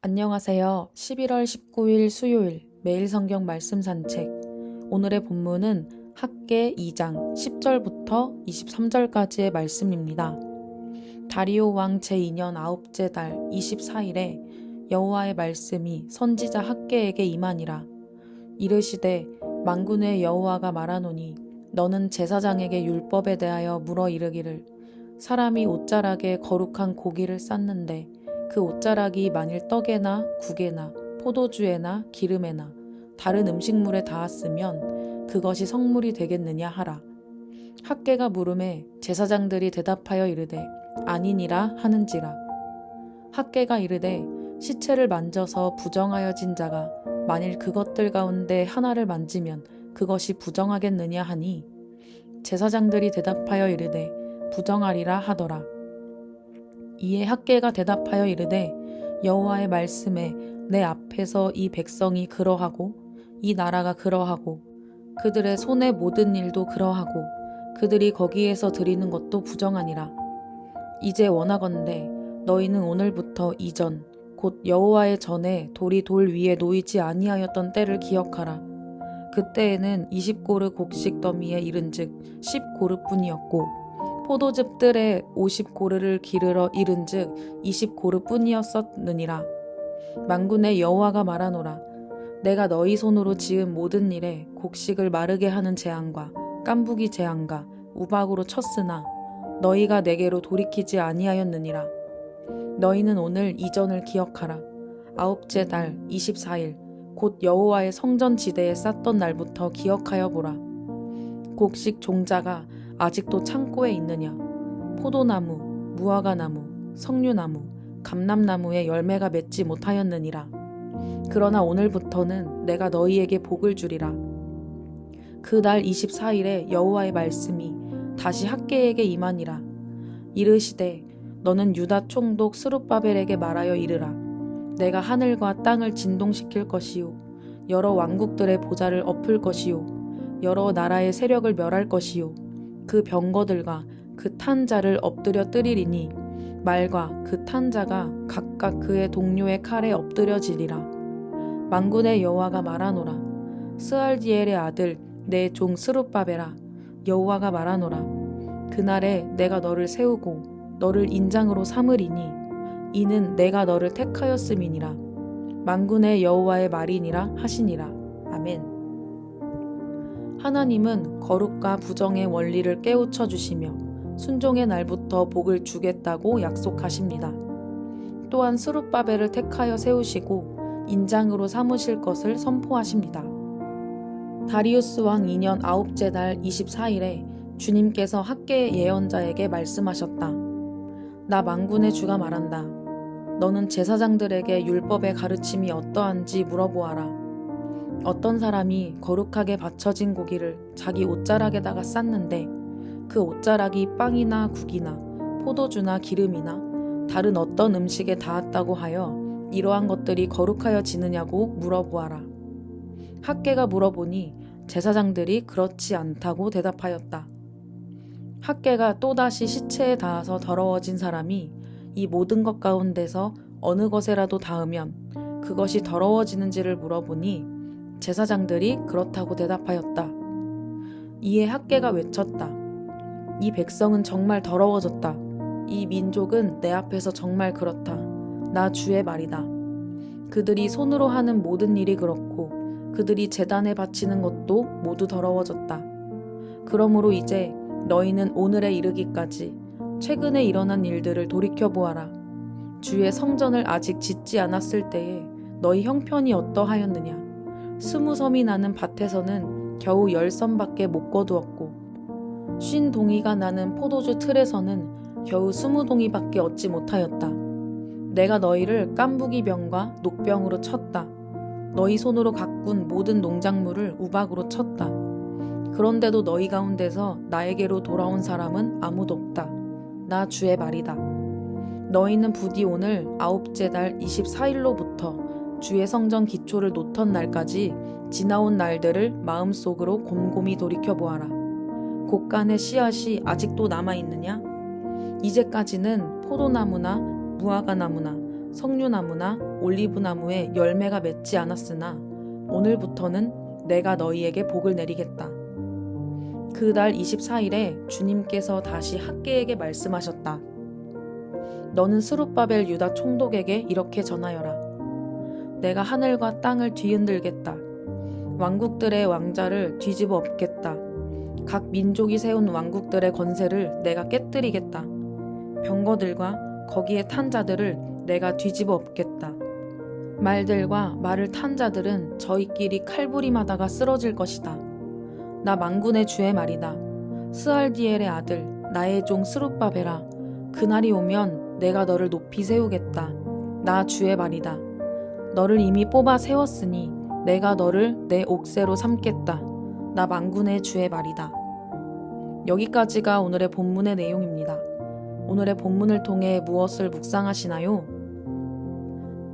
안녕하세요. 11월 19일 수요일 매일 성경 말씀 산책. 오늘의 본문은 학개 2장 10절부터 23절까지의 말씀입니다. 다리오 왕 제2년 9째 달 24일에 여호와의 말씀이 선지자 학개에게 임하니라. 이르시되 만군의 여호와가 말하노니 너는 제사장에게 율법에 대하여 물어 이르기를 사람이 옷자락에 거룩한 고기를 쌓는데 그 옷자락이 만일 떡에나 국에나 포도주에나 기름에나 다른 음식물에 닿았으면 그것이 성물이 되겠느냐 하라. 학개가 물음에 제사장들이 대답하여 이르되 아니니라 하는지라. 학개가 이르되 시체를 만져서 부정하여진 자가 만일 그것들 가운데 하나를 만지면 그것이 부정하겠느냐 하니 제사장들이 대답하여 이르되 부정하리라 하더라. 이에 학개가 대답하여 이르되 여호와의 말씀에 내 앞에서 이 백성이 그러하고 이 나라가 그러하고 그들의 손의 모든 일도 그러하고 그들이 거기에서 드리는 것도 부정하니라. 이제 원하건대 너희는 오늘부터 이전 곧 여호와의 전에 돌이 돌 위에 놓이지 아니하였던 때를 기억하라. 그때에는 20고르 곡식 더미에 이른즉 10고르뿐이었고 포도즙들에 50고르를 기르러 이른즉 20고르뿐이었었느니라. 만군의 여호와가 말하노라. 내가 너희 손으로 지은 모든 일에 곡식을 마르게 하는 재앙과 깐부기 재앙과 우박으로 쳤으나 너희가 내게로 돌이키지 아니하였느니라. 너희는 오늘 이전을 기억하라. 9째 달 24일 곧 여호와의 성전 지대에 쌌던 날부터 기억하여 보라. 곡식 종자가 아직도 창고에 있느냐? 포도나무, 무화과나무, 석류나무, 감람나무에 열매가 맺지 못하였느니라. 그러나 오늘부터는 내가 너희에게 복을 주리라. 그 날 24일에 여호와의 말씀이 다시 학개에게 임하니라. 이르시되 너는 유다 총독 스룹바벨에게 말하여 이르라. 내가 하늘과 땅을 진동시킬 것이요 여러 왕국들의 보좌를 엎을 것이요 여러 나라의 세력을 멸할 것이요 그 병거들과 그 탄 자를 엎드려 뜨리리니 말과 그 탄 자가 각각 그의 동료의 칼에 엎드려지리라. 만군의 여호와가 말하노라. 스알디엘의 아들 내 종 스룹바벨아 여호와가 말하노라. 그날에 내가 너를 세우고 너를 인장으로 삼으리니 이는 내가 너를 택하였음이니라. 만군의 여호와의 말이니라 하시니라. 아멘. 하나님은 거룩과 부정의 원리를 깨우쳐 주시며 순종의 날부터 복을 주겠다고 약속하십니다. 또한 스룹바벨을 택하여 세우시고 인장으로 삼으실 것을 선포하십니다. 다리우스 왕 2년 9째 달 24일에 주님께서 학개의 예언자에게 말씀하셨다. 나 만군의 주가 말한다. 너는 제사장들에게 율법의 가르침이 어떠한지 물어보아라. 어떤 사람이 거룩하게 바쳐진 고기를 자기 옷자락에다가 쌌는데 그 옷자락이 빵이나 국이나 포도주나 기름이나 다른 어떤 음식에 닿았다고 하여 이러한 것들이 거룩하여지느냐고 물어보아라. 학개가 물어보니 제사장들이 그렇지 않다고 대답하였다. 학개가 또다시 시체에 닿아서 더러워진 사람이 이 모든 것 가운데서 어느 것에라도 닿으면 그것이 더러워지는지를 물어보니 제사장들이 그렇다고 대답하였다. 이에 학개가 외쳤다. 이 백성은 정말 더러워졌다. 이 민족은 내 앞에서 정말 그렇다. 나 주의 말이다. 그들이 손으로 하는 모든 일이 그렇고 그들이 제단에 바치는 것도 모두 더러워졌다. 그러므로 이제 너희는 오늘에 이르기까지 최근에 일어난 일들을 돌이켜보아라. 주의 성전을 아직 짓지 않았을 때에 너희 형편이 어떠하였느냐. 20섬이 나는 밭에서는 겨우 10섬밖에 못 거두었고 50동이가 나는 포도주 틀에서는 겨우 20동이밖에 얻지 못하였다. 내가 너희를 깐부기 병과 녹병으로 쳤다. 너희 손으로 가꾼 모든 농작물을 우박으로 쳤다. 그런데도 너희 가운데서 나에게로 돌아온 사람은 아무도 없다. 나 주의 말이다. 너희는 부디 오늘 9째 달 24일로부터 주의 성전 기초를 놓던 날까지 지나온 날들을 마음속으로 곰곰이 돌이켜보아라. 곡간의 씨앗이 아직도 남아있느냐? 이제까지는 포도나무나 무화과나무나 석류나무나 올리브나무에 열매가 맺지 않았으나 오늘부터는 내가 너희에게 복을 내리겠다. 그달 24일에 주님께서 다시 학개에게 말씀하셨다. 너는 스룹바벨 유다 총독에게 이렇게 전하여라. 내가 하늘과 땅을 뒤흔들겠다. 왕국들의 왕자를 뒤집어 엎겠다. 각 민족이 세운 왕국들의 권세를 내가 깨뜨리겠다. 병거들과 거기에 탄 자들을 내가 뒤집어 엎겠다. 말들과 말을 탄 자들은 저희끼리 칼부림하다가 쓰러질 것이다. 나 만군의 주의 말이다. 스알디엘의 아들 나의 종 스룹바벨아, 그날이 오면 내가 너를 높이 세우겠다. 나 주의 말이다. 너를 이미 뽑아 세웠으니 내가 너를 내 옥새로 삼겠다. 나 만군의 주의 말이다. 여기까지가 오늘의 본문의 내용입니다. 오늘의 본문을 통해 무엇을 묵상하시나요?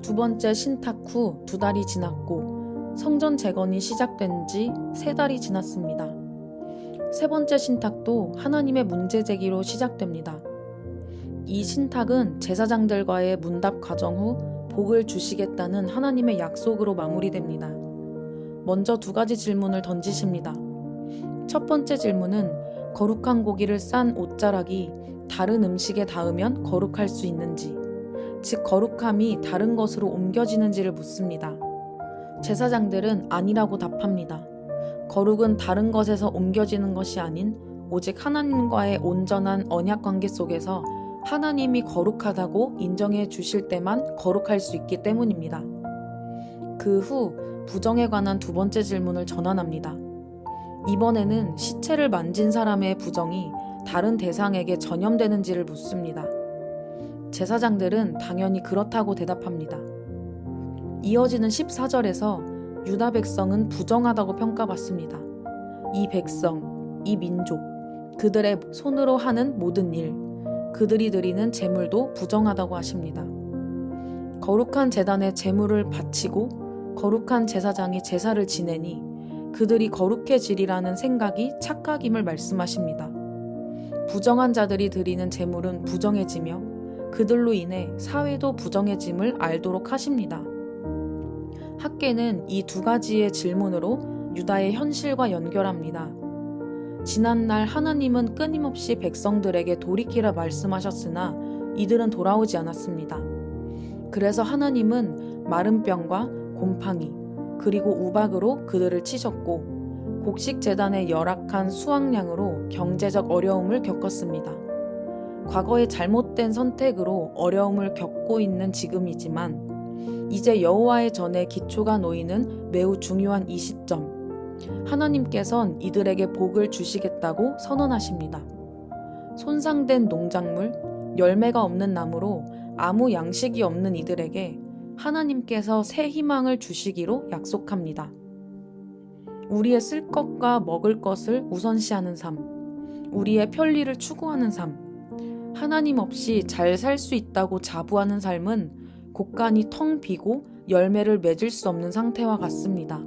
두 번째 신탁 후 2달이 지났고 성전 재건이 시작된 지 3달이 지났습니다. 세 번째 신탁도 하나님의 문제 제기로 시작됩니다. 이 신탁은 제사장들과의 문답 과정 후 복을 주시겠다는 하나님의 약속으로 마무리됩니다. 먼저 2가지 질문을 던지십니다. 첫 번째 질문은 거룩한 고기를 싼 옷자락이 다른 음식에 닿으면 거룩할 수 있는지, 즉 거룩함이 다른 것으로 옮겨지는지를 묻습니다. 제사장들은 아니라고 답합니다. 거룩은 다른 것에서 옮겨지는 것이 아닌 오직 하나님과의 온전한 언약 관계 속에서 하나님이 거룩하다고 인정해 주실 때만 거룩할 수 있기 때문입니다. 그 후 부정에 관한 2번째 질문을 전환합니다. 이번에는 시체를 만진 사람의 부정이 다른 대상에게 전염되는지를 묻습니다. 제사장들은 당연히 그렇다고 대답합니다. 이어지는 14절에서 유다 백성은 부정하다고 평가받습니다. 이 백성, 이 민족, 그들의 손으로 하는 모든 일, 그들이 드리는 제물도 부정하다고 하십니다. 거룩한 제단에 제물을 바치고 거룩한 제사장이 제사를 지내니 그들이 거룩해지리라는 생각이 착각임을 말씀하십니다. 부정한 자들이 드리는 제물은 부정해지며 그들로 인해 사회도 부정해짐을 알도록 하십니다. 학개는 이 2가지의 질문으로 유다의 현실과 연결합니다. 지난날 하나님은 끊임없이 백성들에게 돌이키라 말씀하셨으나 이들은 돌아오지 않았습니다. 그래서 하나님은 마른 뼈과 곰팡이 그리고 우박으로 그들을 치셨고 곡식 제단의 열악한 수확량으로 경제적 어려움을 겪었습니다. 과거의 잘못된 선택으로 어려움을 겪고 있는 지금이지만 이제 여호와의 전에 기초가 놓이는 매우 중요한 이 시점, 하나님께선 이들에게 복을 주시겠다고 선언하십니다. 손상된 농작물, 열매가 없는 나무로 아무 양식이 없는 이들에게 하나님께서 새 희망을 주시기로 약속합니다. 우리의 쓸 것과 먹을 것을 우선시하는 삶, 우리의 편리를 추구하는 삶, 하나님 없이 잘 살 수 있다고 자부하는 삶은 곳간이 텅 비고 열매를 맺을 수 없는 상태와 같습니다.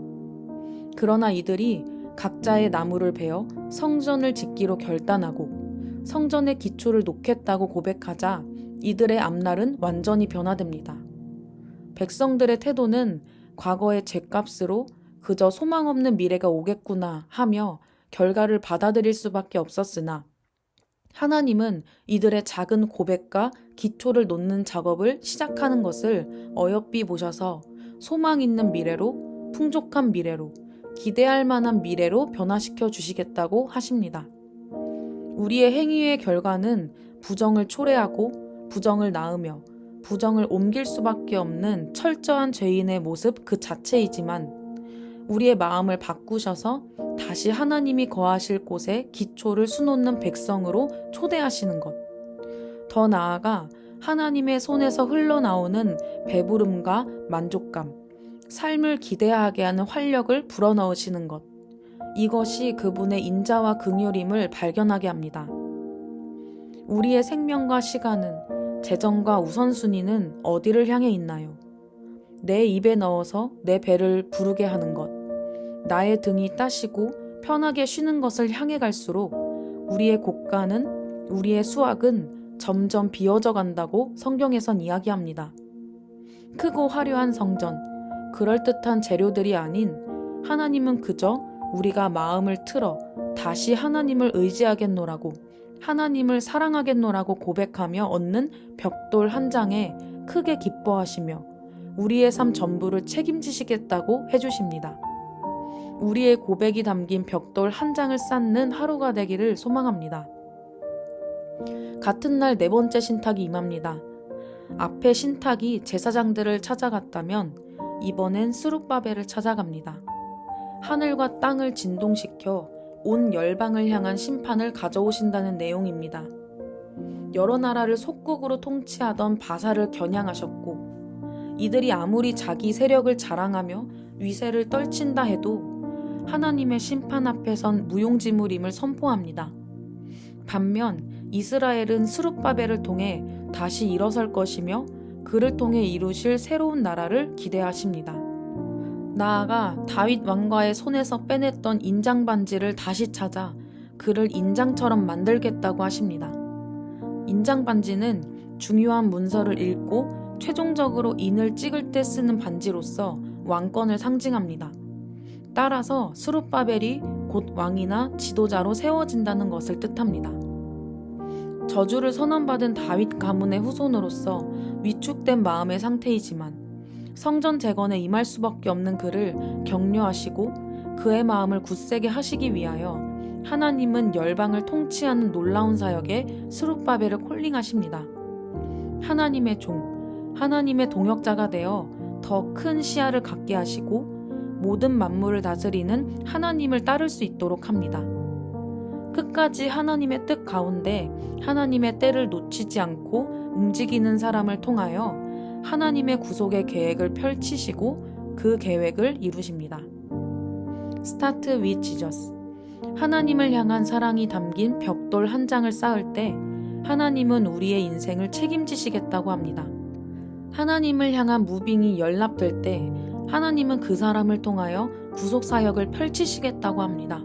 그러나 이들이 각자의 나무를 베어 성전을 짓기로 결단하고 성전의 기초를 놓겠다고 고백하자 이들의 앞날은 완전히 변화됩니다. 백성들의 태도는 과거의 죗값으로 그저 소망 없는 미래가 오겠구나 하며 결과를 받아들일 수밖에 없었으나 하나님은 이들의 작은 고백과 기초를 놓는 작업을 시작하는 것을 어여삐 보셔서 소망 있는 미래로, 풍족한 미래로, 기대할 만한 미래로 변화시켜 주시겠다고 하십니다. 우리의 행위의 결과는 부정을 초래하고 부정을 낳으며 부정을 옮길 수밖에 없는 철저한 죄인의 모습 그 자체이지만 우리의 마음을 바꾸셔서 다시 하나님이 거하실 곳에 기초를 수놓는 백성으로 초대하시는 것. 더 나아가 하나님의 손에서 흘러나오는 배부름과 만족감, 삶을 기대하게 하는 활력을 불어넣으시는 것. 이것이 그분의 인자와 긍휼임을 발견하게 합니다. 우리의 생명과 시간은, 재정과 우선순위는 어디를 향해 있나요? 내 입에 넣어서 내 배를 부르게 하는 것, 나의 등이 따시고 편하게 쉬는 것을 향해 갈수록 우리의 곳간은, 우리의 수확은 점점 비어져 간다고 성경에선 이야기합니다. 크고 화려한 성전, 그럴듯한 재료들이 아닌 하나님은 그저 우리가 마음을 틀어 다시 하나님을 의지하겠노라고, 하나님을 사랑하겠노라고 고백하며 얻는 벽돌 한 장에 크게 기뻐하시며 우리의 삶 전부를 책임지시겠다고 해주십니다. 우리의 고백이 담긴 벽돌 한 장을 쌓는 하루가 되기를 소망합니다. 같은 날 네 번째 신탁이 임합니다. 앞에 신탁이 제사장들을 찾아갔다면 이번엔 스룹바벨을 찾아갑니다. 하늘과 땅을 진동시켜 온 열방을 향한 심판을 가져오신다는 내용입니다. 여러 나라를 속국으로 통치하던 바사를 겨냥하셨고 이들이 아무리 자기 세력을 자랑하며 위세를 떨친다 해도 하나님의 심판 앞에선 무용지물임을 선포합니다. 반면 이스라엘은 스룹바벨을 통해 다시 일어설 것이며 그를 통해 이루실 새로운 나라를 기대하십니다. 나아가 다윗 왕과의 손에서 빼냈던 인장 반지를 다시 찾아 그를 인장처럼 만들겠다고 하십니다. 인장 반지는 중요한 문서를 읽고 최종적으로 인을 찍을 때 쓰는 반지로서 왕권을 상징합니다. 따라서 스룹바벨이 곧 왕이나 지도자로 세워진다는 것을 뜻합니다. 저주를 선언받은 다윗 가문의 후손으로서 위축된 마음의 상태이지만 성전 재건에 임할 수밖에 없는 그를 격려하시고 그의 마음을 굳세게 하시기 위하여 하나님은 열방을 통치하는 놀라운 사역에 스룹바벨을 콜링하십니다. 하나님의 종, 하나님의 동역자가 되어 더 큰 시야를 갖게 하시고 모든 만물을 다스리는 하나님을 따를 수 있도록 합니다. 끝까지 하나님의 뜻 가운데 하나님의 때를 놓치지 않고 움직이는 사람을 통하여 하나님의 구속의 계획을 펼치시고 그 계획을 이루십니다. Start with Jesus. 하나님을 향한 사랑이 담긴 벽돌 한 장을 쌓을 때 하나님은 우리의 인생을 책임지시겠다고 합니다. 하나님을 향한 무빙이 연락될 때 하나님은 그 사람을 통하여 구속사역을 펼치시겠다고 합니다.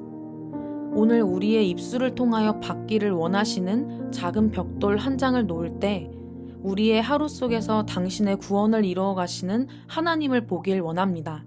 오늘 우리의 입술을 통하여 받기를 원하시는 작은 벽돌 한 장을 놓을 때 우리의 하루 속에서 당신의 구원을 이루어 가시는 하나님을 보길 원합니다.